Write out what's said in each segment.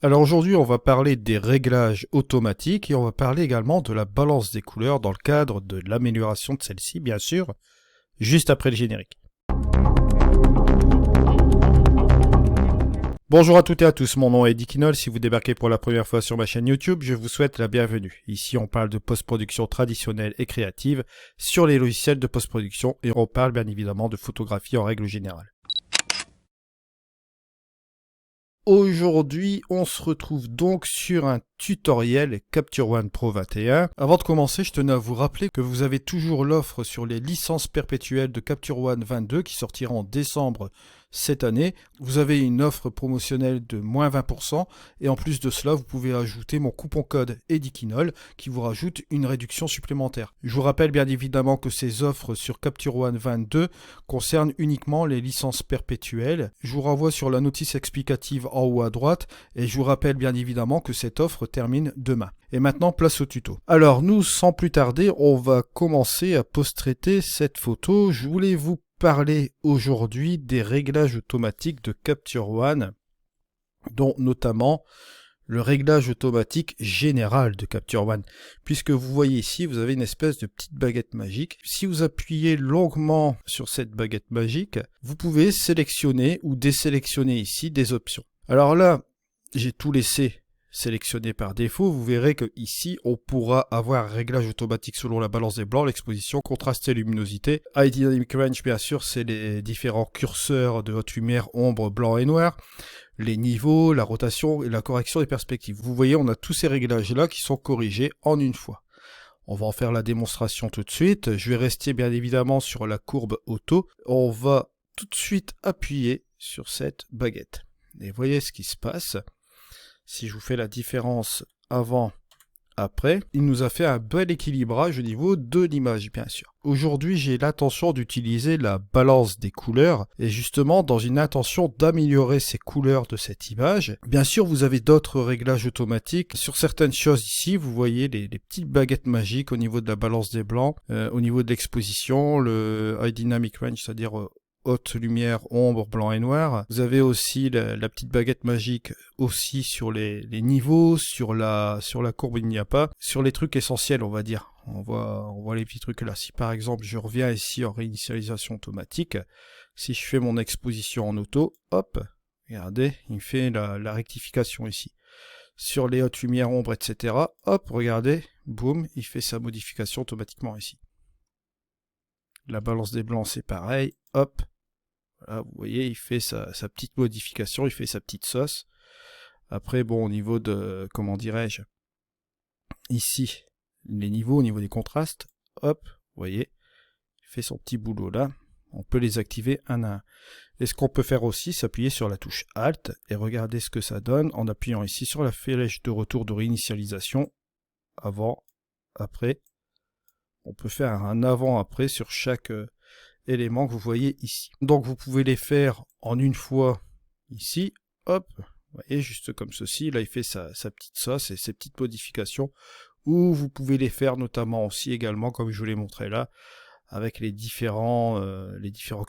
Alors aujourd'hui, on va parler des réglages automatiques et on va parler également de la balance des couleurs dans le cadre de l'amélioration de celle-ci, bien sûr, juste après le générique. Bonjour à toutes et à tous, mon nom est Eddie Kinol. Si vous débarquez pour la première fois sur ma chaîne YouTube, je vous souhaite la bienvenue. Ici, on parle de post-production traditionnelle et créative sur les logiciels de post-production et on parle bien évidemment de photographie en règle générale. Aujourd'hui, on se retrouve donc sur un tutoriel Capture One Pro 21. Avant de commencer, je tenais à vous rappeler que vous avez toujours l'offre sur les licences perpétuelles de Capture One 22 qui sortira en décembre cette année. Vous avez une offre promotionnelle de moins 20% et en plus de cela, vous pouvez ajouter mon coupon code EDIKINOL qui vous rajoute une réduction supplémentaire. Je vous rappelle bien évidemment que ces offres sur Capture One 22 concernent uniquement les licences perpétuelles. Je vous renvoie sur la notice explicative en haut à droite et je vous rappelle bien évidemment que cette offre termine demain. Et maintenant, place au tuto. Alors nous, sans plus tarder, on va commencer à post-traiter cette photo. Je voulais vous parler aujourd'hui des réglages automatiques de Capture One, dont notamment le réglage automatique général de Capture One. Puisque vous voyez ici, vous avez une espèce de petite baguette magique. Si vous appuyez longuement sur cette baguette magique, vous pouvez sélectionner ou désélectionner ici des options. Alors là, j'ai tout laissé sélectionné par défaut. Vous verrez que ici, on pourra avoir un réglage automatique selon la balance des blancs, l'exposition, contraste et luminosité. High Dynamic Range, bien sûr, c'est les différents curseurs de haute lumière, ombre, blanc et noir. Les niveaux, la rotation et la correction des perspectives. Vous voyez, on a tous ces réglages-là qui sont corrigés en une fois. On va en faire la démonstration tout de suite. Je vais rester bien évidemment sur la courbe auto. On va tout de suite appuyer sur cette baguette. Et voyez ce qui se passe. Si je vous fais la différence avant, après, il nous a fait un bel équilibrage au niveau de l'image, bien sûr. Aujourd'hui, j'ai l'intention d'utiliser la balance des couleurs, et justement, dans une intention d'améliorer ces couleurs de cette image. Bien sûr, vous avez d'autres réglages automatiques. Sur certaines choses ici, vous voyez les petites baguettes magiques au niveau de la balance des blancs, au niveau de l'exposition, le High Dynamic Range, c'est-à-dire haute lumière, ombre, blanc et noir. Vous avez aussi la petite baguette magique aussi sur les niveaux, sur la courbe il n'y a pas. Sur les trucs essentiels, on va dire. On voit les petits trucs là. Si par exemple je reviens ici en réinitialisation automatique, si je fais mon exposition en auto, hop, regardez, il me fait la rectification ici. Sur les hautes lumières, ombre, etc. Hop, regardez, boum, il fait sa modification automatiquement ici. La balance des blancs c'est pareil, hop. Voilà, vous voyez, il fait sa petite modification, il fait sa petite sauce. Après, bon, au niveau de, comment dirais-je, ici, les niveaux, au niveau des contrastes, hop, vous voyez, il fait son petit boulot là. On peut les activer un à un. Et ce qu'on peut faire aussi, c'est appuyer sur la touche Alt et regarder ce que ça donne en appuyant ici sur la flèche de retour de réinitialisation. Avant, après. On peut faire un avant-après sur chaque éléments que vous voyez ici. Donc vous pouvez les faire en une fois ici, hop, vous voyez, juste comme ceci, là il fait sa petite sauce et ses petites modifications, ou vous pouvez les faire notamment aussi également, comme je vous l'ai montré là, avec les différents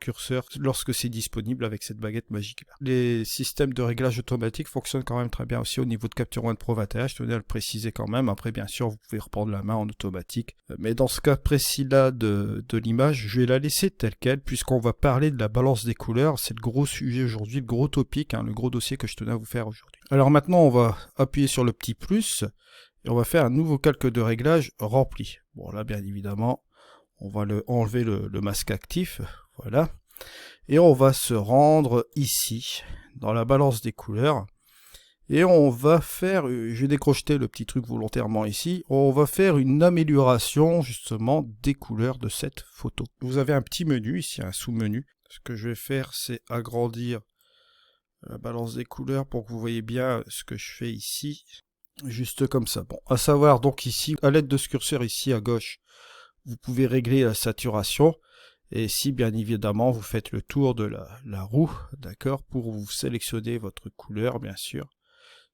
curseurs lorsque c'est disponible avec cette baguette magique là. Les systèmes de réglage automatique fonctionnent quand même très bien aussi au niveau de Capture One Pro 21, je tenais à le préciser quand même. Après bien sûr vous pouvez reprendre la main en automatique, mais dans ce cas précis là de l'image, je vais la laisser telle quelle puisqu'on va parler de la balance des couleurs. C'est le gros sujet aujourd'hui, le gros topic, le gros dossier que je tenais à vous faire aujourd'hui. Alors maintenant on va appuyer sur le petit plus et on va faire un nouveau calque de réglage rempli. Bon là bien évidemment on va enlever le masque actif, voilà. Et on va se rendre ici, dans la balance des couleurs. Et on va faire, j'ai décrocheté le petit truc volontairement ici, on va faire une amélioration justement des couleurs de cette photo. Vous avez un petit menu ici, un sous-menu. Ce que je vais faire, c'est agrandir la balance des couleurs pour que vous voyez bien ce que je fais ici. Juste comme ça. Bon, à savoir donc ici, à l'aide de ce curseur ici à gauche, vous pouvez régler la saturation, et si bien évidemment vous faites le tour de la roue, d'accord, pour vous sélectionner votre couleur bien sûr.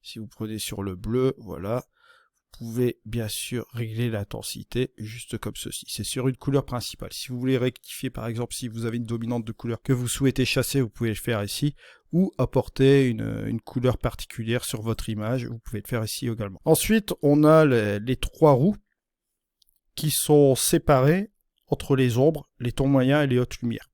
Si vous prenez sur le bleu, voilà, vous pouvez bien sûr régler l'intensité juste comme ceci. C'est sur une couleur principale. Si vous voulez rectifier par exemple, si vous avez une dominante de couleur que vous souhaitez chasser, vous pouvez le faire ici, ou apporter une couleur particulière sur votre image, vous pouvez le faire ici également. Ensuite, on a les trois roues qui sont séparées entre les ombres, les tons moyens et les hautes lumières.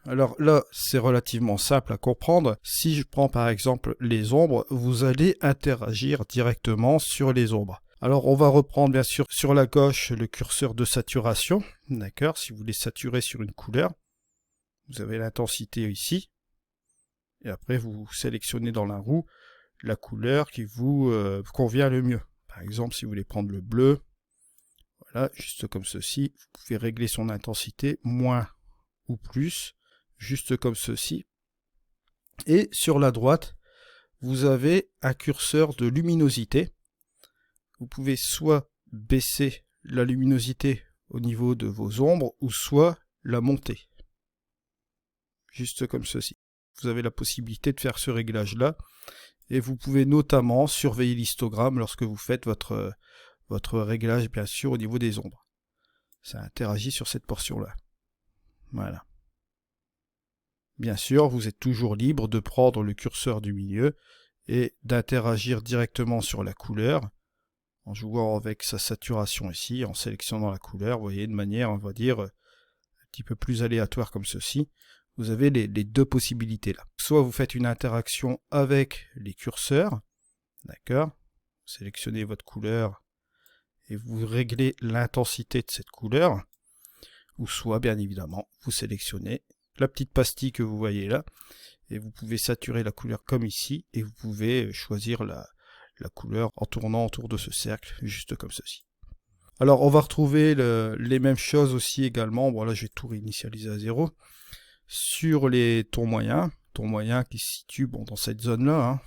Alors là, c'est relativement simple à comprendre. Si je prends par exemple les ombres, vous allez interagir directement sur les ombres. Alors on va reprendre bien sûr sur la gauche le curseur de saturation. D'accord, si vous voulez saturer sur une couleur, vous avez l'intensité ici. Et après vous sélectionnez dans la roue la couleur qui vous convient le mieux. Par exemple, si vous voulez prendre le bleu, voilà, juste comme ceci, vous pouvez régler son intensité, moins ou plus, juste comme ceci. Et sur la droite, vous avez un curseur de luminosité. Vous pouvez soit baisser la luminosité au niveau de vos ombres, ou soit la monter. Juste comme ceci. Vous avez la possibilité de faire ce réglage-là. Et vous pouvez notamment surveiller l'histogramme lorsque vous faites votre réglage, bien sûr, au niveau des ombres. Ça interagit sur cette portion-là. Voilà. Bien sûr, vous êtes toujours libre de prendre le curseur du milieu et d'interagir directement sur la couleur en jouant avec sa saturation ici, en sélectionnant la couleur, vous voyez, de manière, on va dire, un petit peu plus aléatoire comme ceci. Vous avez les deux possibilités là. Soit vous faites une interaction avec les curseurs, d'accord, vous sélectionnez votre couleur et vous réglez l'intensité de cette couleur, ou soit, bien évidemment, vous sélectionnez la petite pastille que vous voyez là, et vous pouvez saturer la couleur comme ici, et vous pouvez choisir la couleur en tournant autour de ce cercle, juste comme ceci. Alors on va retrouver les mêmes choses aussi également, bon là je vais tout réinitialiser à 0, sur les tons moyens qui se situent dans cette zone-là, hein.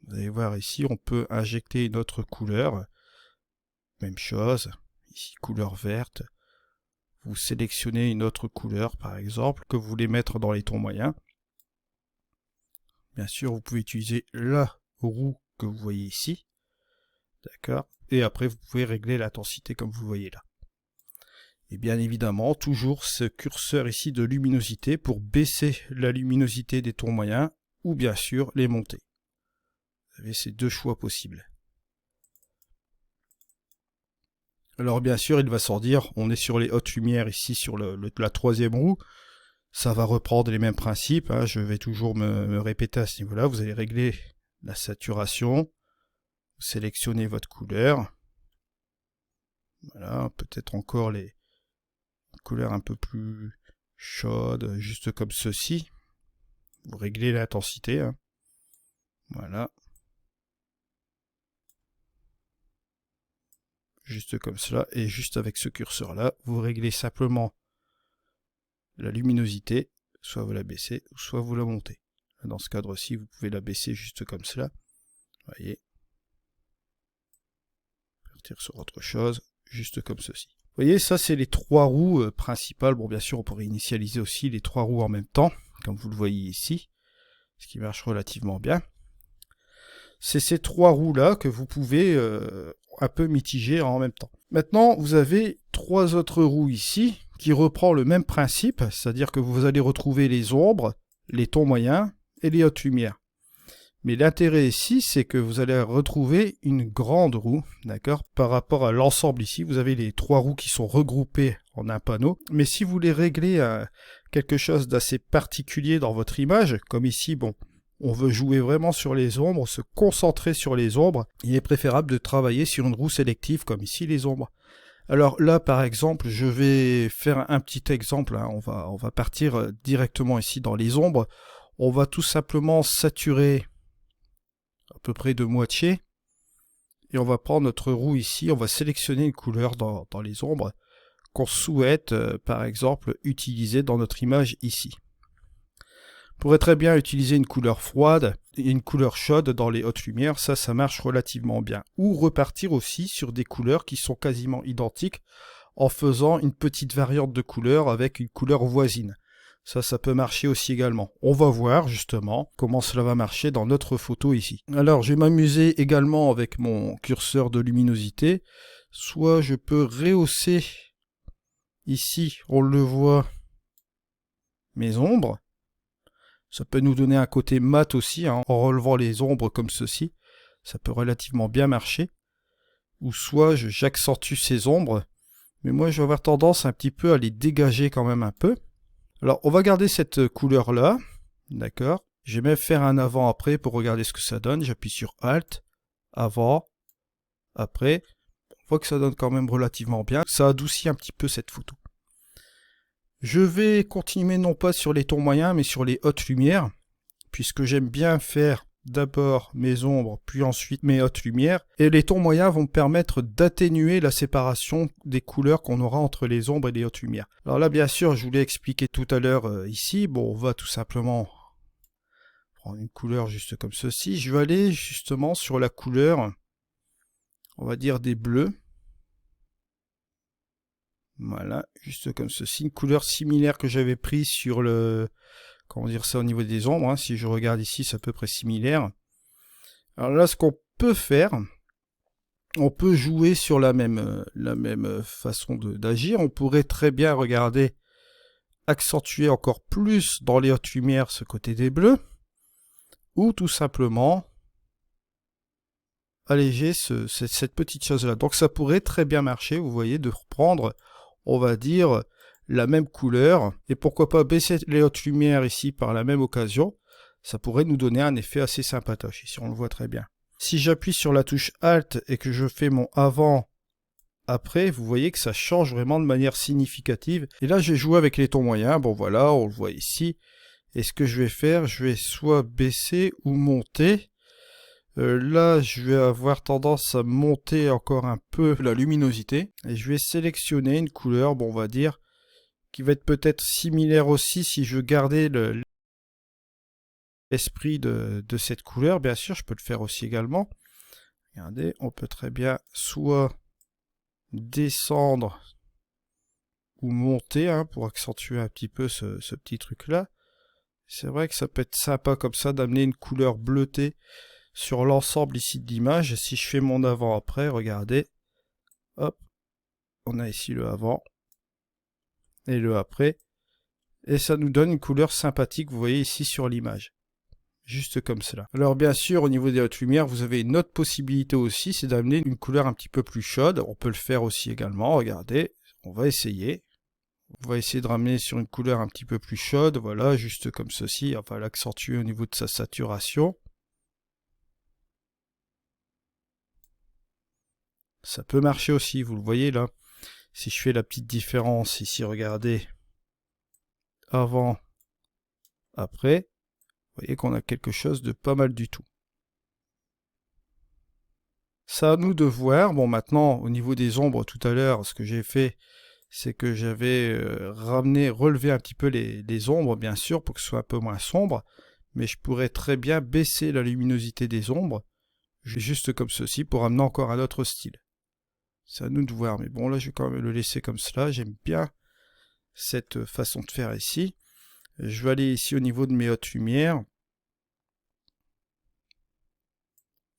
Vous allez voir ici, on peut injecter une autre couleur, même chose, ici couleur verte, vous sélectionnez une autre couleur par exemple, que vous voulez mettre dans les tons moyens. Bien sûr, vous pouvez utiliser la roue que vous voyez ici, d'accord, et après vous pouvez régler l'intensité comme vous voyez là. Et bien évidemment, toujours ce curseur ici de luminosité pour baisser la luminosité des tons moyens, ou bien sûr les monter. Vous avez ces deux choix possibles. Alors bien sûr, il va s'en dire, on est sur les hautes lumières ici sur la troisième roue, ça va reprendre les mêmes principes, hein. Je vais toujours me répéter à ce niveau-là. Vous allez régler la saturation, vous sélectionnez votre couleur, voilà, peut-être encore les couleurs un peu plus chaudes, juste comme ceci, vous réglez l'intensité, hein. Voilà, juste comme cela, et juste avec ce curseur là, vous réglez simplement la luminosité, soit vous la baissez, soit vous la montez. Dans ce cadre-ci, vous pouvez la baisser juste comme cela, vous voyez, partir sur autre chose, juste comme ceci. Vous voyez, ça c'est les trois roues principales. Bon, bien sûr, on pourrait initialiser aussi les trois roues en même temps, comme vous le voyez ici, ce qui marche relativement bien. C'est ces trois roues-là que vous pouvez un peu mitiger en même temps. Maintenant, vous avez trois autres roues ici, qui reprend le même principe, c'est-à-dire que vous allez retrouver les ombres, les tons moyens et les hautes lumières. Mais l'intérêt ici, c'est que vous allez retrouver une grande roue, d'accord, par rapport à l'ensemble ici. Vous avez les trois roues qui sont regroupées en un panneau. Mais si vous voulez régler quelque chose d'assez particulier dans votre image, comme ici, bon, on veut jouer vraiment sur les ombres, se concentrer sur les ombres, il est préférable de travailler sur une roue sélective, comme ici les ombres. Alors là, par exemple, je vais faire un petit exemple, hein. On va partir directement ici dans les ombres. On va tout simplement saturer à peu près de moitié, et on va prendre notre roue ici, on va sélectionner une couleur dans les ombres qu'on souhaite par exemple utiliser dans notre image ici. On pourrait très bien utiliser une couleur froide et une couleur chaude dans les hautes lumières, ça marche relativement bien. Ou repartir aussi sur des couleurs qui sont quasiment identiques en faisant une petite variante de couleur avec une couleur voisine. Ça peut marcher aussi également. On va voir justement comment cela va marcher dans notre photo ici. Alors, je vais m'amuser également avec mon curseur de luminosité. Soit je peux rehausser ici, on le voit, mes ombres. Ça peut nous donner un côté mat aussi, hein, en relevant les ombres comme ceci. Ça peut relativement bien marcher. Ou soit j'accentue ces ombres. Mais moi, je vais avoir tendance un petit peu à les dégager quand même un peu. Alors, on va garder cette couleur-là. D'accord. Je vais même faire un avant-après pour regarder ce que ça donne. J'appuie sur Alt, avant, après. On voit que ça donne quand même relativement bien. Ça adoucit un petit peu cette photo. Je vais continuer non pas sur les tons moyens, mais sur les hautes lumières, puisque j'aime bien faire d'abord mes ombres, puis ensuite mes hautes lumières. Et les tons moyens vont me permettre d'atténuer la séparation des couleurs qu'on aura entre les ombres et les hautes lumières. Alors là, bien sûr, je vous l'ai expliqué tout à l'heure ici. Bon, on va tout simplement prendre une couleur juste comme ceci. Je vais aller justement sur la couleur, on va dire des bleus. Voilà, juste comme ceci. Une couleur similaire que j'avais prise sur le... Comment dire ça au niveau des ombres, hein. Si je regarde ici, c'est à peu près similaire. Alors là, ce qu'on peut faire, on peut jouer sur la même façon d'agir. On pourrait très bien, regarder, accentuer encore plus dans les hautes lumières ce côté des bleus, ou tout simplement alléger cette petite chose-là. Donc ça pourrait très bien marcher, vous voyez, de reprendre, on va dire, la même couleur, et pourquoi pas baisser les hautes lumières ici par la même occasion. Ça pourrait nous donner un effet assez sympatoche, ici on le voit très bien. Si j'appuie sur la touche Alt et que je fais mon avant, après, vous voyez que ça change vraiment de manière significative. Et là, j'ai joué avec les tons moyens. Bon voilà, on le voit ici. Et ce que je vais faire, je vais soit baisser ou monter. Là, je vais avoir tendance à monter encore un peu la luminosité. Et je vais sélectionner une couleur, bon, on va dire, qui va être peut-être similaire aussi si je veux garder l'esprit de cette couleur. Bien sûr, je peux le faire aussi également. Regardez, on peut très bien soit descendre ou monter, hein, pour accentuer un petit peu ce petit truc-là. C'est vrai que ça peut être sympa comme ça d'amener une couleur bleutée sur l'ensemble ici de l'image. Si je fais mon avant-après, regardez, hop, on a ici le avant et le après. Et ça nous donne une couleur sympathique, vous voyez ici sur l'image. Juste comme cela. Alors bien sûr, au niveau des hautes lumières, vous avez une autre possibilité aussi, c'est d'amener une couleur un petit peu plus chaude. On peut le faire aussi également, regardez, on va essayer. On va essayer de ramener sur une couleur un petit peu plus chaude, voilà, juste comme ceci. On va l'accentuer au niveau de sa saturation. Ça peut marcher aussi, vous le voyez là. Si je fais la petite différence ici, regardez, avant, après, vous voyez qu'on a quelque chose de pas mal du tout. Ça à nous de voir. Bon, maintenant, au niveau des ombres, tout à l'heure, ce que j'ai fait, c'est que j'avais relevé un petit peu les ombres, bien sûr, pour que ce soit un peu moins sombre. Mais je pourrais très bien baisser la luminosité des ombres, juste comme ceci, pour amener encore un autre style. C'est à nous de voir, mais bon, là, je vais quand même le laisser comme cela. J'aime bien cette façon de faire ici. Je vais aller ici au niveau de mes hautes lumières.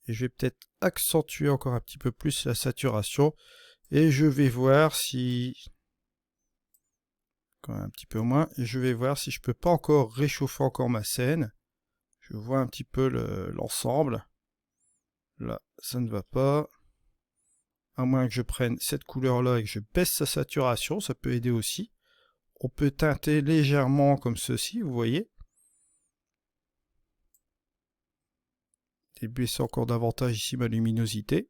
Et je vais peut-être accentuer encore un petit peu plus la saturation. Et je vais voir si... Quand même un petit peu moins. Et je vais voir si je peux pas encore réchauffer encore ma scène. Je vois un petit peu l'ensemble. Là, ça ne va pas. À moins que je prenne cette couleur-là et que je baisse sa saturation, ça peut aider aussi. On peut teinter légèrement comme ceci, vous voyez. Et baisser encore davantage ici ma luminosité.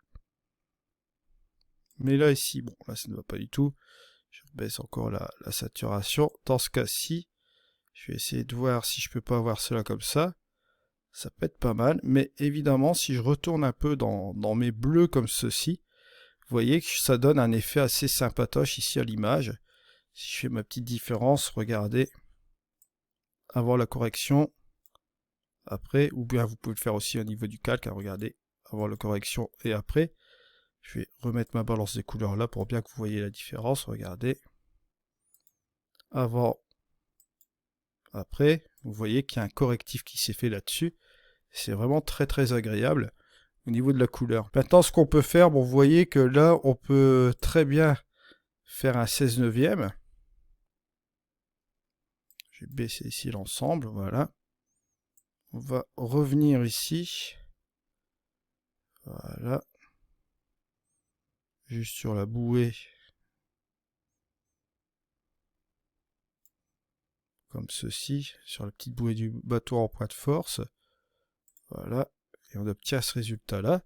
Mais là, ici, bon, là, ça ne va pas du tout. Je baisse encore la saturation. Dans ce cas-ci, je vais essayer de voir si je peux pas avoir cela comme ça. Ça peut être pas mal. Mais évidemment, si je retourne un peu dans mes bleus comme ceci, vous voyez que ça donne un effet assez sympatoche ici à l'image. Si je fais ma petite différence, regardez. Avant la correction, après, ou bien vous pouvez le faire aussi au niveau du calque, hein, regardez, avant la correction et après. Je vais remettre ma balance des couleurs là pour bien que vous voyez la différence, regardez. Avant Après, vous voyez qu'il y a un correctif qui s'est fait là-dessus. C'est vraiment très très agréable au niveau de la couleur. Maintenant, ce qu'on peut faire, bon, vous voyez que là, on peut très bien faire un 16 neuvième. Je vais baisser ici l'ensemble, voilà. On va revenir ici. Voilà. Juste sur la bouée. Comme ceci, sur la petite bouée du bateau en point de force. Voilà. Et on obtient ce résultat-là.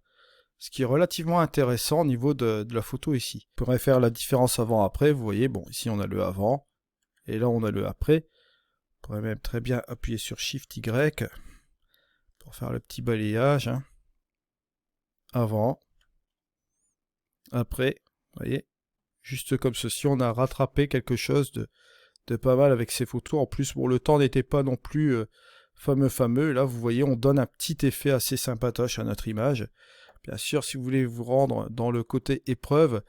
Ce qui est relativement intéressant au niveau de la photo ici. On pourrait faire la différence avant-après. Vous voyez, bon, ici on a le avant. Et là on a le après. On pourrait même très bien appuyer sur Shift Y pour faire le petit balayage. Hein. Avant. Après. Vous voyez. Juste comme ceci, on a rattrapé quelque chose de pas mal avec ces photos. En plus, bon, le temps n'était pas non plus fameux. Là, vous voyez, on donne un petit effet assez sympatoche à notre image. Bien sûr, si vous voulez vous rendre dans le côté épreuve,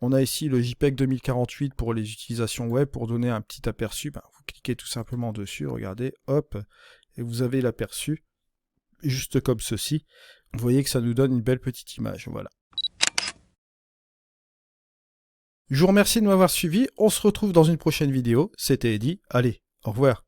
on a ici le JPEG 2048 pour les utilisations web pour donner un petit aperçu. Ben, vous cliquez tout simplement dessus, regardez, hop, et vous avez l'aperçu, juste comme ceci. Vous voyez que ça nous donne une belle petite image, voilà. Je vous remercie de m'avoir suivi, on se retrouve dans une prochaine vidéo, c'était Eddy, allez, au revoir.